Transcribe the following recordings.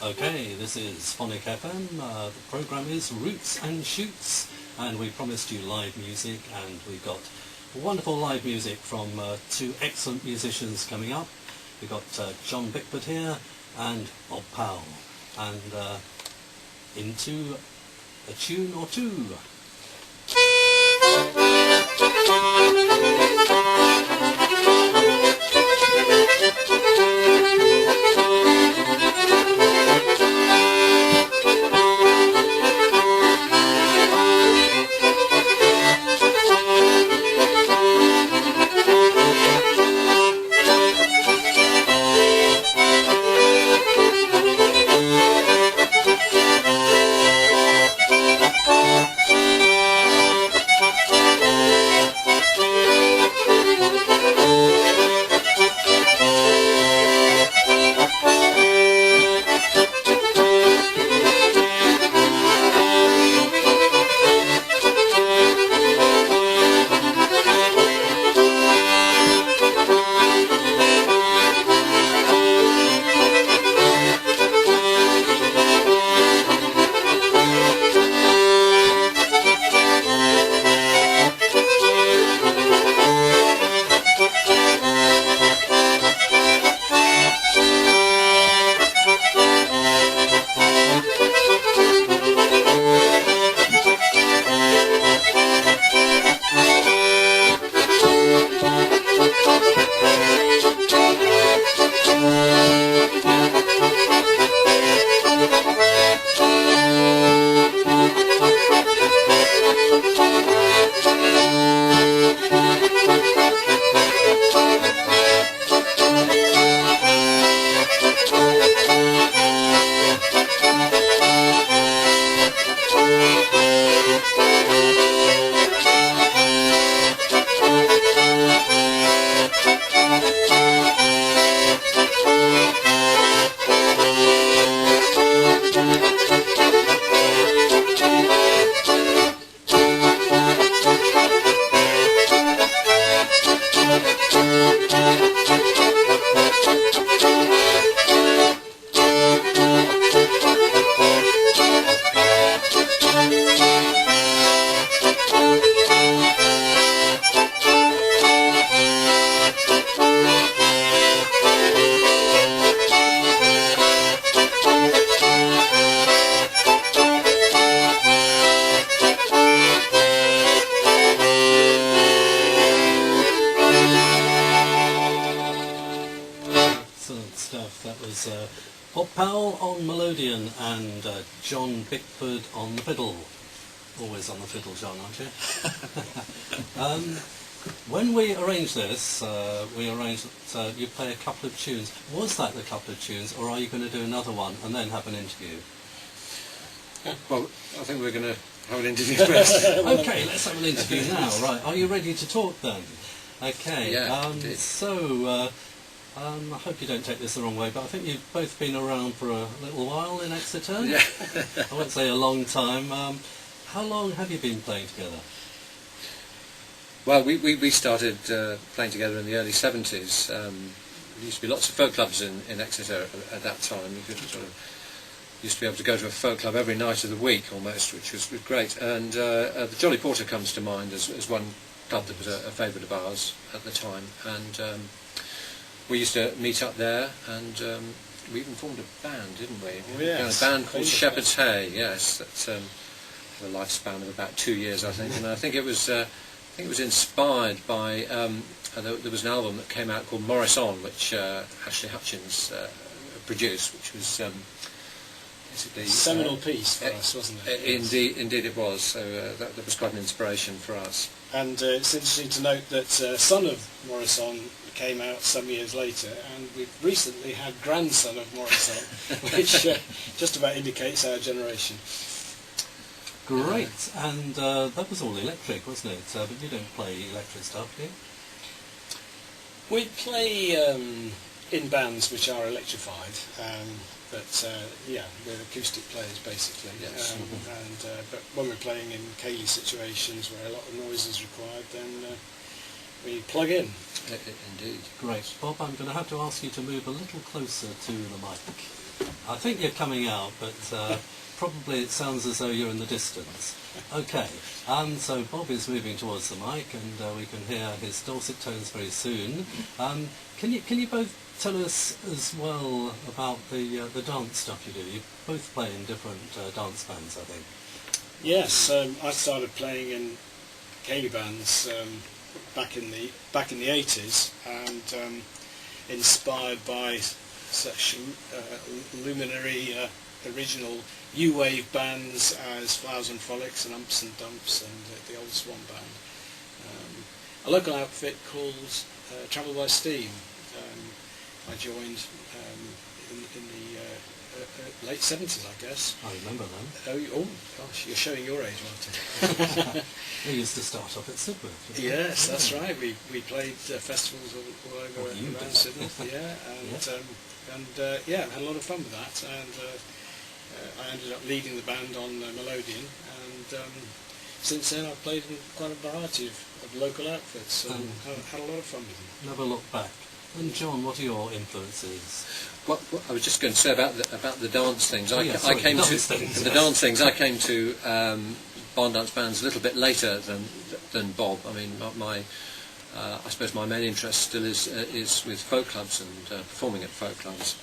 Okay, this is Phonic FM. The programme is Roots and Shoots, and we promised you live music, and we've got wonderful live music from two excellent musicians coming up. We've got John Pickford here and Bob Powell, and into a tune or two. That was Bob Powell on melodeon and John Pickford on the fiddle. Always on the fiddle, John, aren't you? When we arranged this, we arranged that you play a couple of tunes. Was that the couple of tunes, or are you going to do another one and then have an interview? Well, I think we're going to have an interview first. Okay, let's have an interview now. Right, are you ready to talk then? Okay, yeah, I hope you don't take this the wrong way, but I think you've both been around for a little while in Exeter. Yeah. I won't say a long time. How long have you been playing together? Well, we started playing together in the early 70s. There used to be lots of folk clubs in Exeter at that time. You could sort of used to be able to go to a folk club every night of the week almost, which was great. And the Jolly Porter comes to mind as one club that was a favourite of ours at the time. And we used to meet up there, and we even formed a band, didn't we? Oh, yes. A band called Shepherd's Hay. Yes, that's had a lifespan of about 2 years, I think. And I think it was inspired by there was an album that came out called Morris On, which Ashley Hutchins produced, which was basically seminal piece for us, wasn't it? Indeed it was. So that was quite an inspiration for us. And it's interesting to note that Son of Morris On came out some years later, and we've recently had Grandson of Morris On, which just about indicates our generation. Great, and that was all electric, wasn't it? But you don't play electric stuff, do you? We play in bands which are electrified, but yeah, we're acoustic players basically. Yes. But when we're playing in ceilidh situations where a lot of noise is required, then we plug in. Indeed. Great. Bob, I'm going to have to ask you to move a little closer to the mic. I think you're coming out, but probably it sounds as though you're in the distance. Okay, so Bob is moving towards the mic, and we can hear his dulcet tones very soon. Can you both tell us as well about the dance stuff you do? You both play in different dance bands, I think. Yes, I started playing in Cayley bands back in the 80s, and inspired by such luminary original U-wave bands as Flowers and Frolics and Umps and Dumps and the old Swan Band. A local outfit called Travel by Steam. I joined in the late 70s, I guess. I remember them. Oh gosh, you're showing your age, Martin. We used to start off at Sidmouth. Yes, that's right. We played festivals all over around Sidmouth, yeah, and had a lot of fun with that. And I ended up leading the band on Melodian, and since then I've played in quite a variety of local outfits and had a lot of fun with them. Never look back. And John, what are your influences? Well, I was just going to say about the dance things. I came to barn dance bands a little bit later than Bob. I mean, I suppose my main interest still is with folk clubs and performing at folk clubs.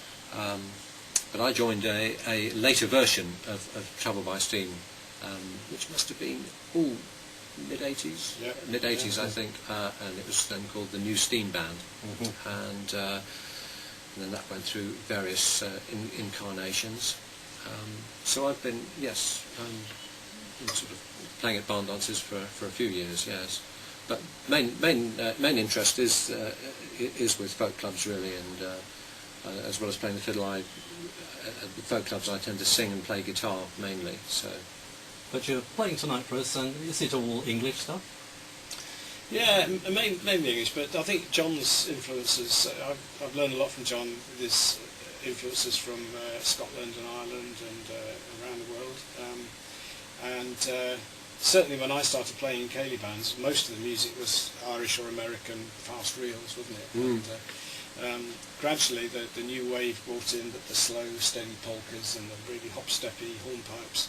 But I joined a later version of Travel by Steam, which must have been mid-80s, mid-80s, I think, and it was then called the New Steam Band, and then that went through various incarnations. So I've been, sort of playing at barn dances for a few years, yes. But main interest is with folk clubs really, and as well as playing the fiddle, at the folk clubs I tend to sing and play guitar mainly. So. But you're playing tonight for us, and is it all English stuff? Yeah, mainly English, but I think John's influences, I've learned a lot from John with his influences from Scotland and Ireland and around the world. And certainly when I started playing in Cayley bands, most of the music was Irish or American fast reels, wasn't it? And gradually the new wave brought in the slow, steady polkas and the really hop-steppy hornpipes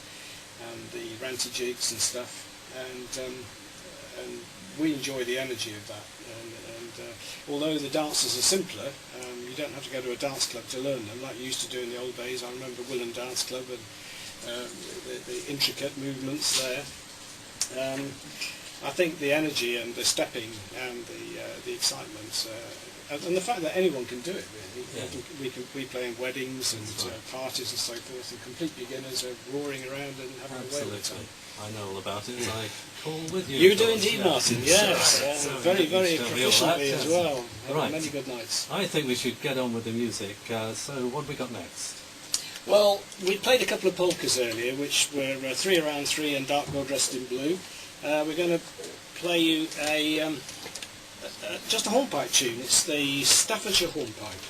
and the ranty jigs and stuff, and we enjoy the energy of that. And although the dances are simpler, you don't have to go to a dance club to learn them like you used to do in the old days. I remember Willand Dance Club and the intricate movements there. I think the energy and the stepping and the excitement and the fact that anyone can do it really. Yeah. We play in weddings and parties and so forth, and complete beginners are roaring around and having a way with time. I know all about it. I call with you. You do indeed, Martin. Yes, very proficiently as well. Right. Many good nights. I think we should get on with the music. So what have we got next? Well, we played a couple of polkas earlier, which were 3 around 3 and Dark Girl Dressed in Blue. We're going to play you just a hornpipe tune. It's the Staffordshire hornpipe.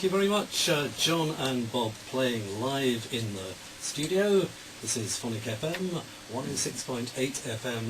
you very much. John and Bob playing live in the studio. This is Phonic FM, 106.8 FM